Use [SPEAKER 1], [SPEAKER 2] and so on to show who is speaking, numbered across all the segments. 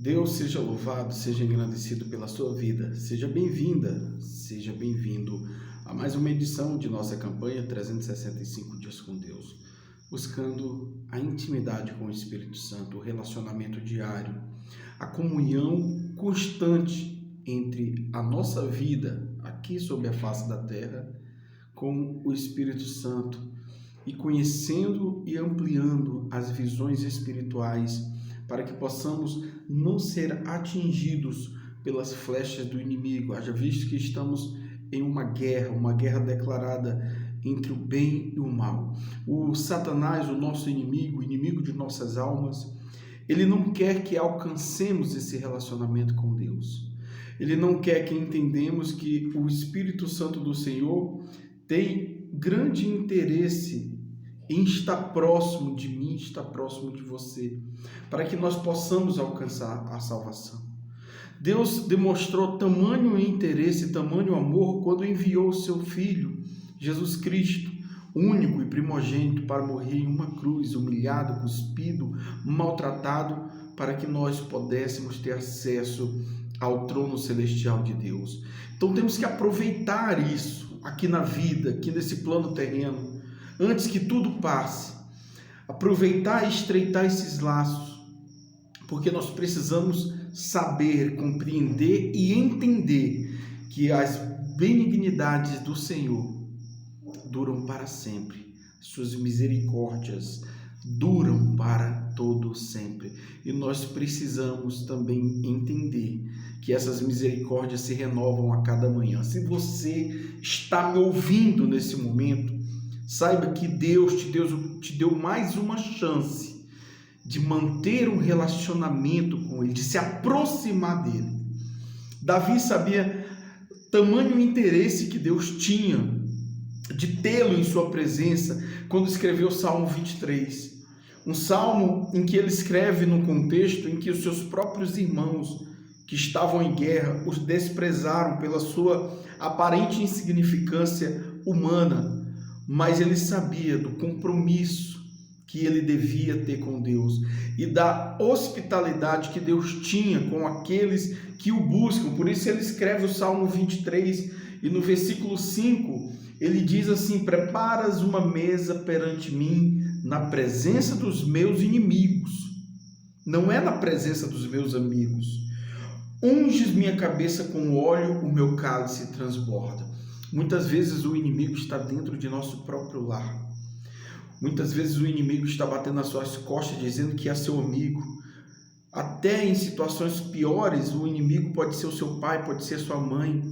[SPEAKER 1] Deus seja louvado, seja engrandecido pela sua vida. Seja bem-vinda, seja bem-vindo a mais uma edição de nossa campanha 365 Dias com Deus, buscando a intimidade com o Espírito Santo, o relacionamento diário, a comunhão constante entre a nossa vida aqui sobre a face da terra com o Espírito Santo e conhecendo e ampliando as visões espirituais para que possamos não ser atingidos pelas flechas do inimigo. Haja visto que estamos em uma guerra declarada entre o bem e o mal. O Satanás, o nosso inimigo, o inimigo de nossas almas, ele não quer que alcancemos esse relacionamento com Deus. Ele não quer que entendamos que o Espírito Santo do Senhor tem grande interesse em estar próximo de mim, estar próximo de você, para que nós possamos alcançar a salvação. Deus demonstrou tamanho interesse, tamanho amor, quando enviou o seu Filho, Jesus Cristo, único e primogênito, para morrer em uma cruz, humilhado, cuspido, maltratado, para que nós pudéssemos ter acesso ao trono celestial de Deus. Então temos que aproveitar isso aqui na vida, aqui nesse plano terreno, antes que tudo passe, aproveitar e estreitar esses laços, porque nós precisamos saber, compreender e entender que as benignidades do Senhor duram para sempre, suas misericórdias duram para todo sempre, e nós precisamos também entender que essas misericórdias se renovam a cada manhã. Se você está me ouvindo nesse momento, saiba que Deus te deu mais uma chance de manter um relacionamento com Ele, de se aproximar dEle. Davi sabia tamanho interesse que Deus tinha de tê-lo em sua presença quando escreveu o Salmo 23. Um salmo em que ele escreve num contexto em que os seus próprios irmãos que estavam em guerra os desprezaram pela sua aparente insignificância humana, mas ele sabia do compromisso que ele devia ter com Deus e da hospitalidade que Deus tinha com aqueles que o buscam. Por isso ele escreve o Salmo 23 e no versículo 5 ele diz assim: preparas uma mesa perante mim na presença dos meus inimigos. Não é na presença dos meus amigos. Unges minha cabeça com óleo, o meu cálice transborda. Muitas vezes o inimigo está dentro de nosso próprio lar. Muitas vezes o inimigo está batendo nas suas costas, dizendo que é seu amigo. Até em situações piores, o inimigo pode ser o seu pai, pode ser sua mãe,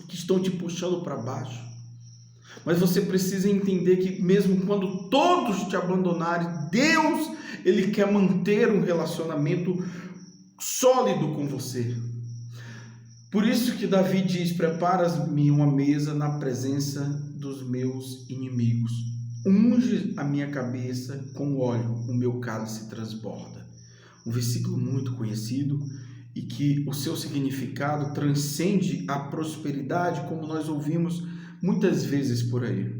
[SPEAKER 1] que estão te puxando para baixo. Mas você precisa entender que mesmo quando todos te abandonarem, Deus, Ele quer manter um relacionamento sólido com você. Por isso que Davi diz: preparas-me uma mesa na presença dos meus inimigos. Unge a minha cabeça com óleo, o meu cálice transborda. Um versículo muito conhecido e que o seu significado transcende a prosperidade, como nós ouvimos muitas vezes por aí.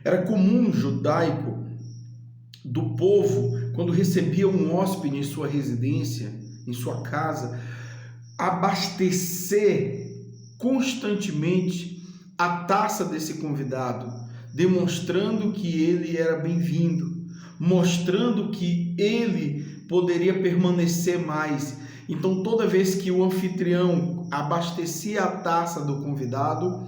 [SPEAKER 1] Era comum judaico do povo, quando recebia um hóspede em sua residência, em sua casa, abastecer constantemente a taça desse convidado, demonstrando que ele era bem-vindo, mostrando que ele poderia permanecer mais. Então, toda vez que o anfitrião abastecia a taça do convidado,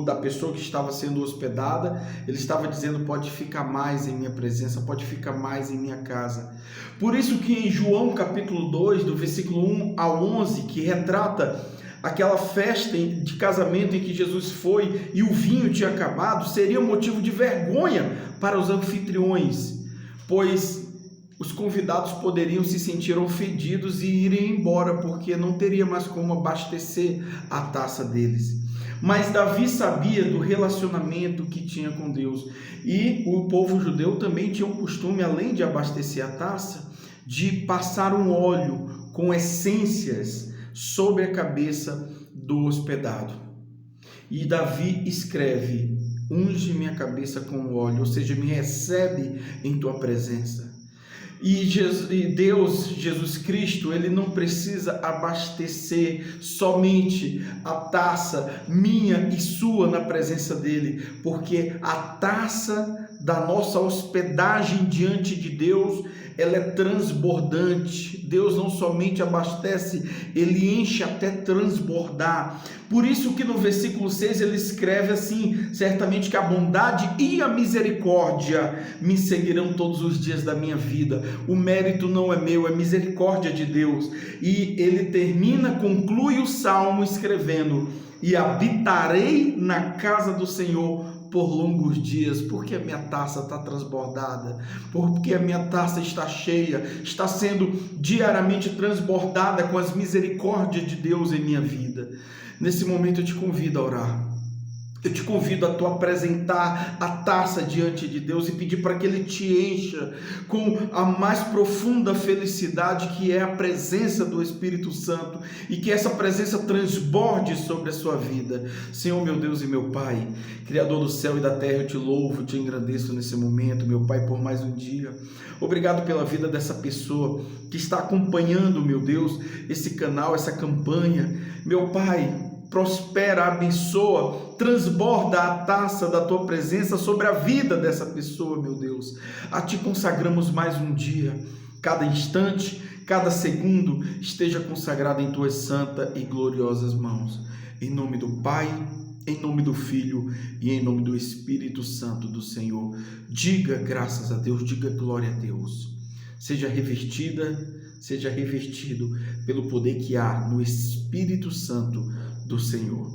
[SPEAKER 1] da pessoa que estava sendo hospedada, ele estava dizendo: pode ficar mais em minha presença, pode ficar mais em minha casa. Por isso que em João capítulo 2, do versículo 1 ao 11, que retrata aquela festa de casamento em que Jesus foi e o vinho tinha acabado, seria motivo de vergonha para os anfitriões, pois os convidados poderiam se sentir ofendidos e irem embora, porque não teria mais como abastecer a taça deles. Mas Davi sabia do relacionamento que tinha com Deus, e o povo judeu também tinha o costume, além de abastecer a taça, de passar um óleo com essências sobre a cabeça do hospedado. E Davi escreve: unge minha cabeça com óleo, ou seja, me recebe em tua presença. E Deus, Jesus Cristo, Ele não precisa abastecer somente a taça minha e sua na presença dEle, porque a taça da nossa hospedagem diante de Deus, ela é transbordante. Deus não somente abastece, Ele enche até transbordar. Por isso que no versículo 6 ele escreve assim: certamente que a bondade e a misericórdia me seguirão todos os dias da minha vida. O mérito não é meu, é misericórdia de Deus. E ele conclui o salmo escrevendo: e habitarei na casa do Senhor por longos dias, porque a minha taça está transbordada, porque a minha taça está cheia, está sendo diariamente transbordada com as misericórdias de Deus em minha vida. Nesse momento eu te convido a orar. Eu te convido a tu apresentar a taça diante de Deus e pedir para que Ele te encha com a mais profunda felicidade, que é a presença do Espírito Santo, e que essa presença transborde sobre a sua vida. Senhor, meu Deus e meu Pai, Criador do céu e da terra, eu te louvo, te engrandeço nesse momento, meu Pai, por mais um dia. Obrigado pela vida dessa pessoa que está acompanhando, meu Deus, esse canal, essa campanha. Meu Pai, prospera, abençoa, transborda a taça da tua presença sobre a vida dessa pessoa, meu Deus. A ti consagramos mais um dia, cada instante, cada segundo esteja consagrado em tuas santas e gloriosas mãos. Em nome do Pai, em nome do Filho e em nome do Espírito Santo do Senhor. Diga graças a Deus, diga glória a Deus. Seja revestida, seja revestido pelo poder que há no Espírito Santo do Senhor.